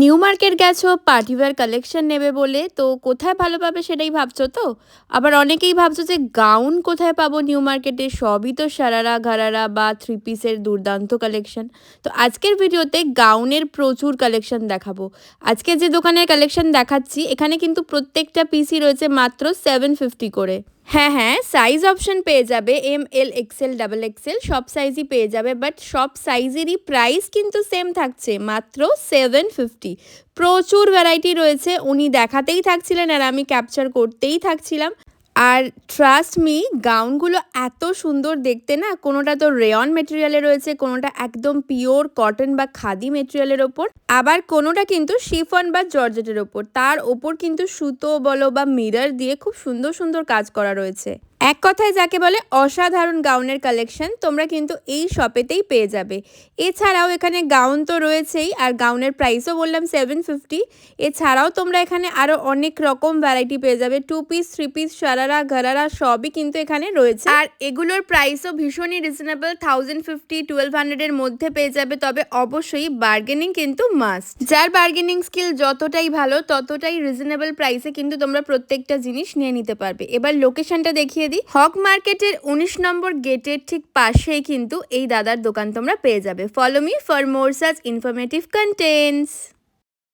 New market গেছো party wear collection নেবে বলে, তো কোথায় ভালো পাবে সেটাই ভাবছো তো। আবার অনেকেই ভাবছো যে গাউন কোথায় পাবো নিউ মার্কেটে, সবই তো সারারা ঘারারা বা থ্রি পিসের দুর্দান্ত কালেকশন। তো আজকের ভিডিওতে গাউনের প্রচুর কালেকশন দেখাবো। আজকে যে দোকানের কালেকশন দেখাচ্ছি এখানে কিন্তু প্রত্যেকটা পিসই রয়েছে মাত্র 750 করে। হ্যাঁ হ্যাঁ, সাইজ অপশন পেয়ে যাবে ML XL XXL সব সাইজই পেয়ে যাবে, বাট সব সাইজেরই প্রাইস কিন্তু সেম থাকছে মাত্র 750। প্রচুর ভ্যারাইটি রয়েছে, উনি দেখাতেই থাকছিলেন আর আমি ক্যাপচার করতেই থাকছিলাম। আর ট্রাস্ট মি, গাউনগুলো এত সুন্দর দেখতে না, কোনোটা তো রেয়ন মেটেরিয়ালে রয়েছে, কোনোটা একদম পিওর কটন বা খাদি মেটেরিয়ালের ওপর, আবার কোনোটা কিন্তু শিফন বা জর্জেটের ওপর, তার ওপর কিন্তু সুতো বলো বা মিরর দিয়ে খুব সুন্দর সুন্দর কাজ করা রয়েছে। এক কথায় যাকে বলে অসাধারণ গাউনের কালেকশন তোমরা কিন্তু এই শপেতেই পেয়ে যাবে। এছাড়াও এখানে গাউন তো রয়েছেই, আর গাউনের প্রাইসও বললাম 750। এছাড়াও তোমরা এখানে আরও অনেক রকম ভ্যারাইটি পেয়ে যাবে, two piece three piece sharara gharara সবই কিন্তু এখানে রয়েছে। আর এগুলোর প্রাইসও ভীষণই রিজনেবল, 1050 1200-এর মধ্যে পেয়ে যাবে। তবে অবশ্যই বার্গেনিং কিন্তু মাস্ট। যার বার্গেনিং স্কিল যতটাই ভালো ততটাই রিজনেবল প্রাইসে কিন্তু তোমরা প্রত্যেকটা জিনিস নিয়ে নিতে পারবে। এবার লোকেশনটা দেখিয়ে দিই, হক মার্কেটের 19 নম্বর গেটের ঠিক পাশেই কিন্তু এই দাদার দোকান তোমরা পেয়ে যাবে। Follow me for more such informative contents.